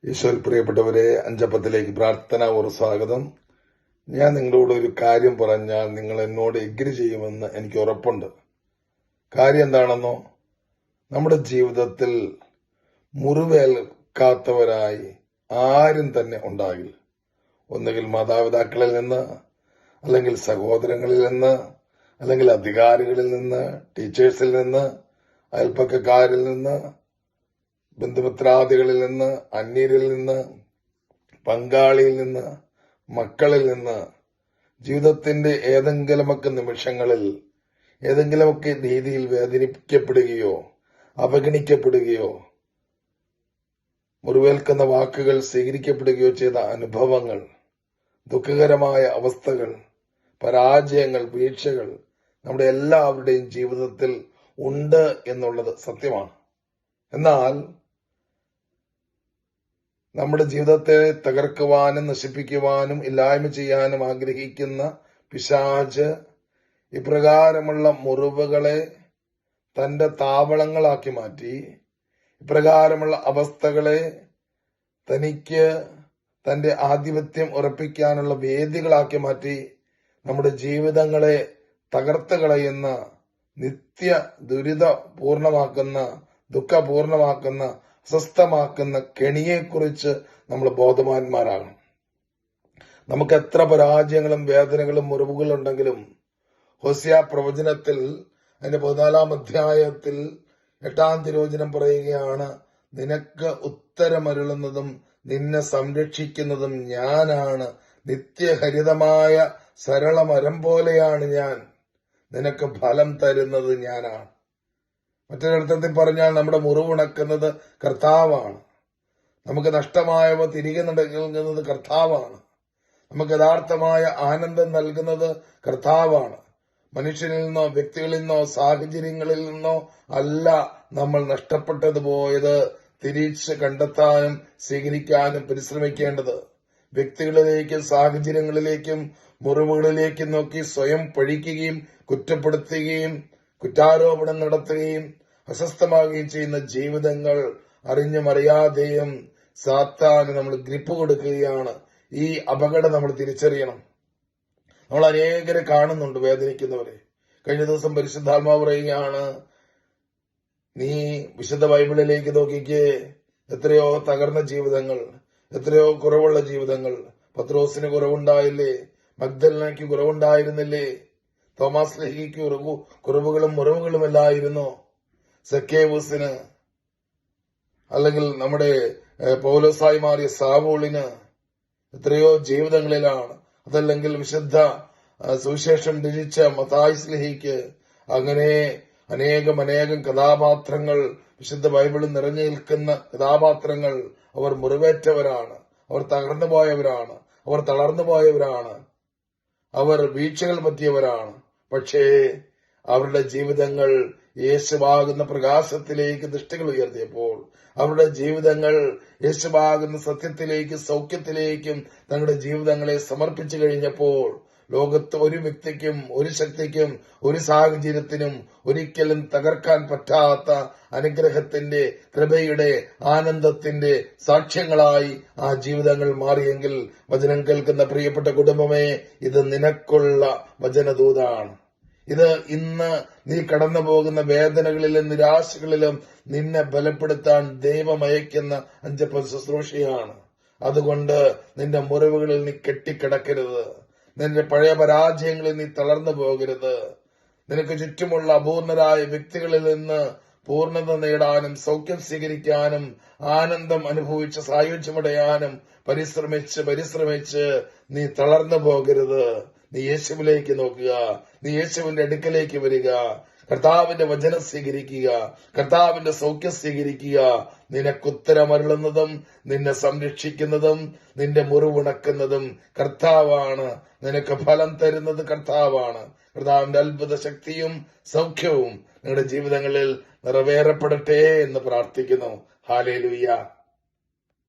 ഈശോയിൽ പ്രിയപ്പെട്ടവരെ, അഞ്ചപ്പത്തിലേക്ക് പ്രാർത്ഥന ഒരു സ്വാഗതം. ഞാൻ നിങ്ങളോട് ഒരു കാര്യം പറഞ്ഞാൽ നിങ്ങൾ എന്നോട് എഗ്രി ചെയ്യുമെന്ന് എനിക്ക് ഉറപ്പുണ്ട്. കാര്യം എന്താണെന്നോ, നമ്മുടെ ജീവിതത്തിൽ മുറിവേൽക്കാത്തവരായി ആരും തന്നെ ഉണ്ടാകില്ല. ഒന്നുകിൽ മാതാപിതാക്കളിൽ നിന്ന്, അല്ലെങ്കിൽ സഹോദരങ്ങളിൽ നിന്ന്, അല്ലെങ്കിൽ അധികാരികളിൽ നിന്ന്, ടീച്ചേഴ്സിൽ നിന്ന്, അയൽപ്പക്കക്കാരിൽ നിന്ന്, ബന്ധുമിത്രാദികളിൽ നിന്ന്, അന്യരിൽ നിന്ന്, പങ്കാളിയിൽ നിന്ന്, മക്കളിൽ നിന്ന്, ജീവിതത്തിന്റെ ഏതെങ്കിലുമൊക്കെ നിമിഷങ്ങളിൽ ഏതെങ്കിലുമൊക്കെ രീതിയിൽ വേദനിപ്പിക്കപ്പെടുകയോ അവഗണിക്കപ്പെടുകയോ മുറിവേൽക്കുന്ന വാക്കുകൾ സ്വീകരിക്കപ്പെടുകയോ ചെയ്ത അനുഭവങ്ങൾ, ദുഃഖകരമായ അവസ്ഥകൾ, പരാജയങ്ങൾ, വീഴ്ചകൾ നമ്മുടെ എല്ലാവരുടെയും ജീവിതത്തിൽ ഉണ്ട് എന്നുള്ളത് സത്യമാണ്. എന്നാൽ നമ്മുടെ ജീവിതത്തെ തകർക്കുവാനും നശിപ്പിക്കുവാനും ഇല്ലായ്മ ചെയ്യാനും ആഗ്രഹിക്കുന്ന പിശാച് ഇപ്രകാരമുള്ള മുറിവുകളെ തന്റെ താവളങ്ങളാക്കി മാറ്റി, ഇപ്രകാരമുള്ള അവസ്ഥകളെ തനിക്ക് തന്റെ ആധിപത്യം ഉറപ്പിക്കാനുള്ള വേദികളാക്കി മാറ്റി നമ്മുടെ ജീവിതങ്ങളെ തകർത്ത് കളയുന്ന, നിത്യ ദുരിതപൂർണമാക്കുന്ന, ദുഃഖപൂർണമാക്കുന്ന, അസ്വസ്ഥമാക്കുന്ന കെണിയെക്കുറിച്ച് നമ്മൾ ബോധവാന്മാരാകണം. നമുക്ക് എത്ര പരാജയങ്ങളും വേദനകളും മുറിവുകളും ഉണ്ടെങ്കിലും ഹോസിയ പ്രവചനത്തിൽ അതിന്റെ 14 അധ്യായത്തിൽ 8 തിരുവചനം പറയുകയാണ്, നിനക്ക് ഉത്തരമരുളുന്നതും നിന്നെ സംരക്ഷിക്കുന്നതും ഞാനാണ്, നിത്യഹരിതമായ സരളമരം പോലെയാണ് ഞാൻ, നിനക്ക് ഫലം തരുന്നത് ഞാനാണ്. മറ്റൊരർത്ഥത്തിൽ പറഞ്ഞാൽ നമ്മുടെ മുറിവുണക്കുന്നത് കർത്താവാണ്. നമുക്ക് നഷ്ടമായവ തിരികെ നൽകുന്നത് കർത്താവാണ്. നമുക്ക് യഥാർത്ഥമായ ആനന്ദം നൽകുന്നത് കർത്താവാണ്. മനുഷ്യനിൽ നിന്നോ, വ്യക്തികളിൽ നിന്നോ, സാഹചര്യങ്ങളിൽ നിന്നോ അല്ല നമ്മൾ നഷ്ടപ്പെട്ടത് പോയത് തിരിച്ച് കണ്ടെത്താനും സ്വീകരിക്കാനും പരിശ്രമിക്കേണ്ടത്. വ്യക്തികളിലേക്കും സാഹചര്യങ്ങളിലേക്കും മുറിവുകളിലേക്കും നോക്കി സ്വയം പഴിക്കുകയും കുറ്റപ്പെടുത്തുകയും കുറ്റാരോപണം നടത്തുകയും അസ്വസ്ഥമാകുകയും ചെയ്യുന്ന ജീവിതങ്ങൾ അറിഞ്ഞും അറിയാതെയും സാത്താന് നമ്മൾ ഗ്രിപ്പ് കൊടുക്കുകയാണ്. ഈ അപകടം നമ്മൾ തിരിച്ചറിയണം. നമ്മൾ അനേകരെ കാണുന്നുണ്ട് വേദനിക്കുന്നവരെ. കഴിഞ്ഞ ദിവസം പരിശുദ്ധാത്മാവ് പറയുകയാണ്, നീ വിശുദ്ധ ബൈബിളിലേക്ക് നോക്കിക്കേ, എത്രയോ തകർന്ന ജീവിതങ്ങൾ, എത്രയോ കുറവുള്ള ജീവിതങ്ങൾ. പത്രോസിന് കുറവുണ്ടായില്ലേ? മഗ്ദലനയ്ക്ക് കുറവുണ്ടായിരുന്നില്ലേ? തോമാസ് ലേഹിക്ക് കുറവുകളും മുറിവുകളുമല്ലായിരുന്നോ? സക്കേവൂസിന്, അല്ലെങ്കിൽ നമ്മുടെ പൗലോസായി മാറിയ സാവൂളിന് എത്രയോ ജീവിതങ്ങളിലാണ്. അതല്ലെങ്കിൽ വിശുദ്ധ സുവിശേഷം രചിച്ച മത്തായി സ്ലീഹിക്ക്, അങ്ങനെ അനേകം കഥാപാത്രങ്ങൾ വിശുദ്ധ ബൈബിളിൽ നിറഞ്ഞു നിൽക്കുന്ന കഥാപാത്രങ്ങൾ. അവർ മുറിവേറ്റവരാണ്, അവർ തകർന്നു പോയവരാണ്, അവർ തളർന്നു പോയവരാണ്, അവർ വീഴ്ചകൾ പറ്റിയവരാണ്. പക്ഷേ അവരുടെ ജീവിതങ്ങൾ യേശുവാകുന്ന പ്രകാശത്തിലേക്ക് ദൃഷ്ടികൾ ഉയർത്തിയപ്പോൾ, അവരുടെ ജീവിതങ്ങൾ യേശുവാകുന്ന സത്യത്തിലേക്ക്, സൗഖ്യത്തിലേക്കും തങ്ങളുടെ ജീവിതങ്ങളെ സമർപ്പിച്ചു കഴിഞ്ഞപ്പോൾ, ലോകത്ത് ഒരു വ്യക്തിക്കും, ഒരു ശക്തിക്കും, ഒരു സാഹചര്യത്തിനും ഒരിക്കലും തകർക്കാൻ പറ്റാത്ത അനുഗ്രഹത്തിന്റെ, കൃപയുടെ, ആനന്ദത്തിന്റെ സാക്ഷ്യങ്ങളായി ആ ജീവിതങ്ങൾ മാറിയെങ്കിൽ, വചനം കേൾക്കുന്ന പ്രിയപ്പെട്ട കുടുംബമേ, ഇത് നിനക്കുള്ള വചനദൂതാണ്. ഇത് ഇന്ന് നീ കടന്നു പോകുന്ന വേദനകളിലും നിരാശകളിലും നിന്നെ ബലപ്പെടുത്താൻ ദൈവം അയക്കുന്ന അഞ്ചപ്പൻ ശുശ്രൂഷയാണ്. അതുകൊണ്ട് നിന്റെ മുറിവുകളിൽ നീ കെട്ടിക്കിടക്കരുത്. നിന്റെ പഴയ പരാജയങ്ങളിൽ നീ തളർന്നു പോകരുത്. നിനക്ക് ചുറ്റുമുള്ള അപൂർണരായ വ്യക്തികളിൽ നിന്ന് പൂർണ്ണത നേടാനും സൗഖ്യം സ്വീകരിക്കാനും ആനന്ദം അനുഭവിച്ച് സായുജ്യമടയാനും പരിശ്രമിച്ച് നീ തളർന്നു പോകരുത്. നീ യേശുവിലേക്ക് നോക്കുക, നീ യേശുവിന്റെ അടുക്കലേക്ക് വരിക, കർത്താവിന്റെ വചനം സ്വീകരിക്കുക, കർത്താവിന്റെ സൗഖ്യം സ്വീകരിക്കുക. നിനക്കുത്തരമരുളുന്നതും നിന്നെ സംരക്ഷിക്കുന്നതും നിന്റെ മുറിവുണക്കുന്നതും കർത്താവാണ്. നിനക്ക് ഫലം തരുന്നത് കർത്താവാണ്. കർത്താവിന്റെ അത്ഭുത ശക്തിയും സൗഖ്യവും നിങ്ങളുടെ ജീവിതങ്ങളിൽ നിറവേറപ്പെടട്ടെ എന്ന് പ്രാർത്ഥിക്കുന്നു. ഹല്ലേലൂയ.